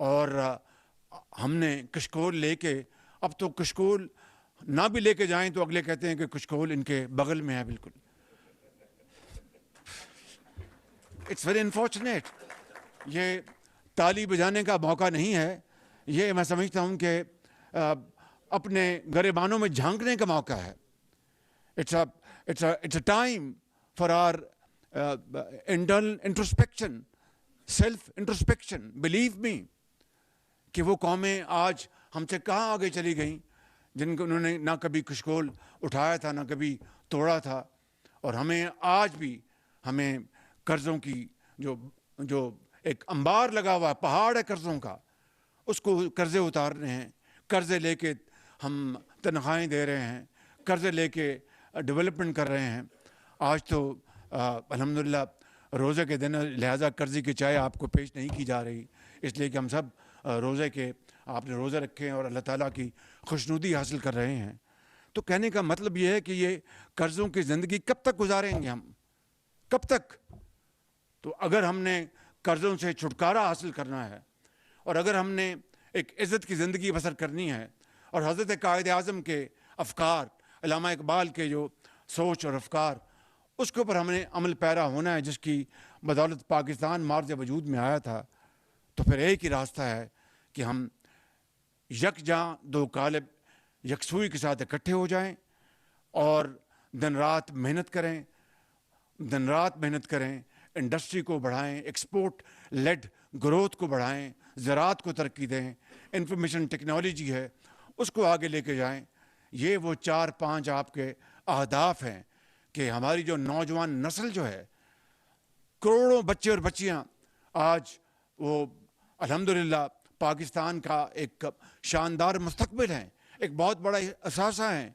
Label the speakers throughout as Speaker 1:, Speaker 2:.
Speaker 1: اور ہم نے کشکول لے کے، اب تو کشکول نہ بھی لے کے جائیں تو اگلے کہتے ہیں کہ کشکول ان کے بغل میں ہے بالکل. It's very unfortunate. یہ تالی بجانے کا موقع نہیں ہے، یہ میں سمجھتا ہوں کہ اپنے گریبانوں میں جھانکنے کا موقع ہے. It's a time for our internal introspection, self introspection. Believe me کہ وہ قومیں آج ہم سے کہاں آگے چلی گئیں جن کو انہوں نے نہ کبھی کشکول اٹھایا تھا نہ کبھی توڑا تھا. اور آج بھی ہمیں قرضوں کی جو ایک انبار لگا ہوا پہاڑ ہے قرضوں کا، اس کو قرضے اتارنے ہیں. قرضے لے کے ہم تنخواہیں دے رہے ہیں، قرضے لے کے ڈیولپمنٹ کر رہے ہیں. آج تو الحمدللہ روزے کے دن لہٰذا قرضے کی چائے آپ کو پیش نہیں کی جا رہی، اس لیے کہ ہم سب روزے کے آپ نے روزے رکھے ہیں اور اللہ تعالیٰ کی خوشنودی حاصل کر رہے ہیں. تو کہنے کا مطلب یہ ہے کہ یہ قرضوں کی زندگی کب تک گزاریں گے ہم، کب تک؟ تو اگر ہم نے قرضوں سے چھٹکارا حاصل کرنا ہے اور اگر ہم نے ایک عزت کی زندگی بسر کرنی ہے، اور حضرت قائد اعظم کے افکار، علامہ اقبال کے جو سوچ اور افکار، اس کے اوپر ہم نے عمل پیرا ہونا ہے، جس کی بدولت پاکستان مارج وجود میں آیا تھا. تو پھر ایک ہی راستہ ہے کہ ہم یکجاں دو قالب یکسوئی کے ساتھ اکٹھے ہو جائیں اور دن رات محنت کریں، دن رات محنت کریں، انڈسٹری کو بڑھائیں، ایکسپورٹ لیڈ گروتھ کو بڑھائیں، زراعت کو ترقی دیں، انفارمیشن ٹیکنالوجی ہے اس کو آگے لے کے جائیں. یہ وہ 4-5 آپ کے اہداف ہیں کہ ہماری جو نوجوان نسل جو ہے، کروڑوں بچے اور بچیاں آج وہ الحمدللہ پاکستان کا ایک شاندار مستقبل ہیں، ایک بہت بڑا اثاثہ ہیں.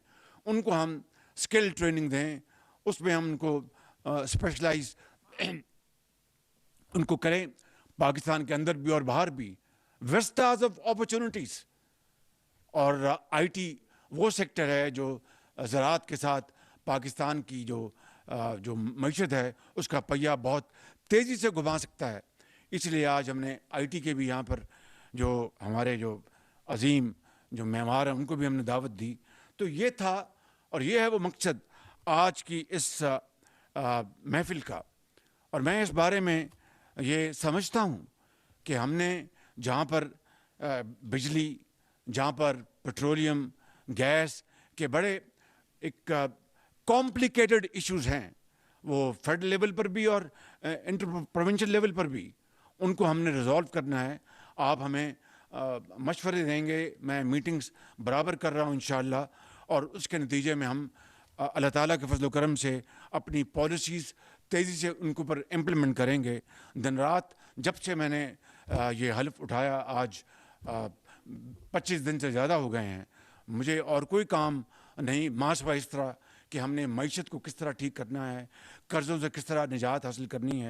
Speaker 1: ان کو ہم اسکل ٹریننگ دیں، اس میں ہم ان کو اسپیشلائز ان کو کریں، پاکستان کے اندر بھی اور باہر بھی. وسٹاز آف اپرچونٹیز. اور آئی ٹی وہ سیکٹر ہے جو زراعت کے ساتھ پاکستان کی جو معیشت ہے اس کا پہیہ بہت تیزی سے گھما سکتا ہے. اس لیے آج ہم نے آئی ٹی کے بھی یہاں پر جو ہمارے جو عظیم جو معمار ہیں ان کو بھی ہم نے دعوت دی. تو یہ تھا اور یہ ہے وہ مقصد آج کی اس محفل کا. اور میں اس بارے میں یہ سمجھتا ہوں کہ ہم نے جہاں پر بجلی، جہاں پر پیٹرولیم، گیس کے بڑے ایک کمپلیکیٹڈ ایشوز ہیں، وہ فیڈرل لیول پر بھی اور انٹر پروونشل لیول پر بھی، ان کو ہم نے ریزالو کرنا ہے. آپ ہمیں مشورے دیں گے، میں میٹنگز برابر کر رہا ہوں انشاءاللہ، اور اس کے نتیجے میں ہم اللہ تعالیٰ کے فضل و کرم سے اپنی پالیسیز تیزی سے ان کو پر امپلیمنٹ کریں گے. دن رات جب سے میں نے یہ حلف اٹھایا، آج 25 دن سے زیادہ ہو گئے ہیں، مجھے اور کوئی کام نہیں ماں سوا اس طرح کہ ہم نے معیشت کو کس طرح ٹھیک کرنا ہے، قرضوں سے کس طرح نجات حاصل کرنی ہے.